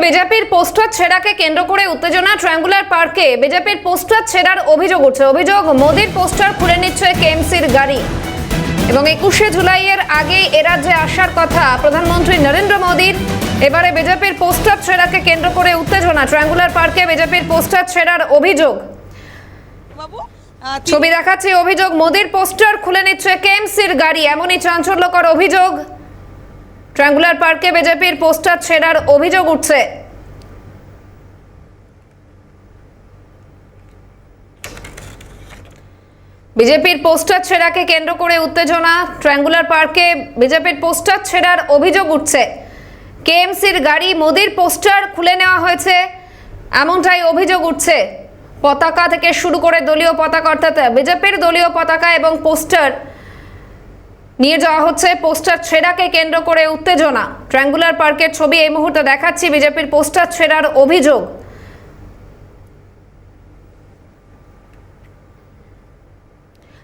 বিজেপির পোস্টার ছেঁড়াকে কেন্দ্র করে উত্তেজনা। ট্রায়াঙ্গুলার পার্কে বিজেপির পোস্টার ছেঁড়ার অভিযোগ উঠছে। অভিযোগ, মোদির পোস্টার খুলে নিচ্ছে কেএমসির গাড়ি। এবং 21শে জুলাইয়ের আগে এ রাজ্যে আসার কথা প্রধানমন্ত্রী নরেন্দ্র মোদির। এবারে বিজেপির পোস্টার ছেঁড়াকে কেন্দ্র করে উত্তেজনা। ট্রায়াঙ্গুলার পার্কে বিজেপির পোস্টার ছেঁড়ার অভিযোগ। ছবি দেখাচ্ছে। অভিযোগ, মোদির পোস্টার খুলে নিচ্ছে কেএমসির গাড়ি। এমনই চাঞ্চল্যকর অভিযোগ। ট্রায়াঙ্গুলার পার্কে বিজেপির পোস্টার ছেঁড়ার অভিযোগ উঠছে। বিজেপির পোস্টার ছেঁড়াকে কেন্দ্র করে উত্তেজনা। ট্রায়াঙ্গুলার পার্কে বিজেপির পোস্টার ছেঁড়ার অভিযোগ উঠছে। কেএমসির গাড়ি, মোদির পোস্টার খুলে নেওয়া হয়েছে, এমনটাই অভিযোগ উঠছে। পতাকা থেকে শুরু করে দলীয় পতাকা, অর্থাৎ বিজেপির দলীয় পতাকা এবং পোস্টার নিয়ে যাওয়া হচ্ছে। পোস্টার ছেঁড়াকে কেন্দ্র করে উত্তেজনা। ট্রায়াঙ্গুলার পার্কের ছবি এই মুহূর্তে দেখাচ্ছি। বিজেপির পোস্টার ছেঁড়ার অভিযোগ।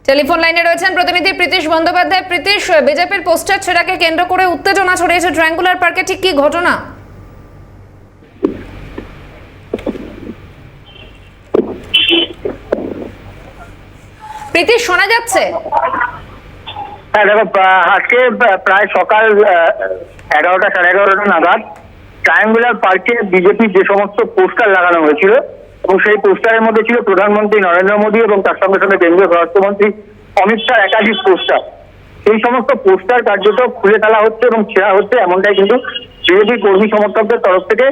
টেলিফোন লাইনে রয়েছেন প্রতিনিধি প্রীতিশ বন্দ্যোপাধ্যায়। প্রীতিশ, বিজেপির পোস্টার ছেঁড়াকে কেন্দ্র করে উত্তেজনা ছড়িয়েছে ট্রায়াঙ্গুলার পার্কে, ঠিক কি ঘটনা? প্রীতিশ, শোনা যাচ্ছে? হ্যাঁ দেখো, আজকে প্রায় সকাল 11টা সাড়ে 11টা নাগাদ ট্রায়াঙ্গুলার পার্কে বিজেপির যে সমস্ত পোস্টার লাগানো হয়েছিল এবং সেই পোস্টারের মধ্যে ছিল প্রধানমন্ত্রী নরেন্দ্র মোদী এবং তার সঙ্গে সঙ্গে কেন্দ্রীয় স্বরাষ্ট্রমন্ত্রী অমিত শাহ একাধিক পোস্টার, সেই সমস্ত পোস্টার কার্যত খুলে ফেলা হচ্ছে এবং ছেঁড়া হচ্ছে, এমনটাই কিন্তু বিজেপি কর্মী সমর্থকদের তরফ থেকে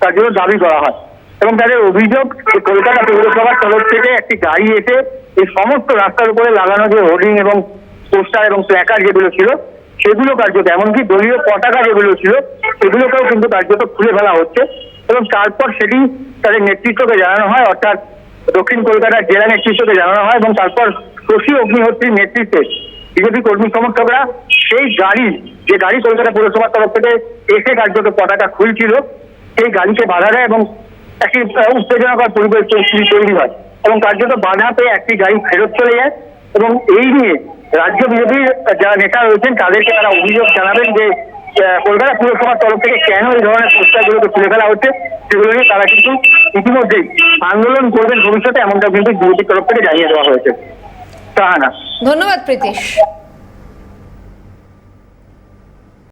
তার জন্য দাবি করা হয়। এবং তাদের অভিযোগ, কলকাতা পৌরসভার তরফ থেকে একটি গাড়ি এসে এই সমস্ত রাস্তার উপরে লাগানো যে হোর্ডিং এবং পোস্টার এবং প্ল্যাকার্ড যেগুলো ছিল সেগুলো কার্যত, এমনকি দলীয় পতাকা যেগুলো ছিল সেগুলোকেও কিন্তু কার্যত খুলে ফেলা হচ্ছে। এবং তারপর সেটি তাদের নেতৃত্বকে জানানো হয়, অর্থাৎ দক্ষিণ কলকাতার জেলা নেতৃত্বকে জানানো হয় এবং তারপর শশী অগ্নিহোত্রীর নেতৃত্বে বিজেপি কর্মী সমর্থকরা সেই গাড়ি, যে গাড়ি কলকাতা পৌরসভার তরফ থেকে এসে কার্যত পতাকা খুলছিল, সেই গাড়িকে বাধা দেয় এবং একটি উত্তেজনাকর পরিবেশ তৈরি হয় এবং কার্যত বাধা পেয়ে একটি গাড়ি ফেরত চলে যায়। এবং এই নিয়ে রাজ্য বিজেপির যারা নেতা রয়েছেন তাদেরকে তারা অভিযোগ জানাবেন যে কলকাতা পুরসভার তরফ থেকে কেন এই ধরনের পোস্টারগুলোকে তুলে ফেলা হচ্ছে, সেগুলো নিয়ে তারা কিন্তু ইতিমধ্যেই আন্দোলন করবেন ভবিষ্যতে, এমনটা কিন্তু বিজেপির তরফ থেকে জানিয়ে দেওয়া হয়েছে। তাহানা, ধন্যবাদ প্রীতিশ।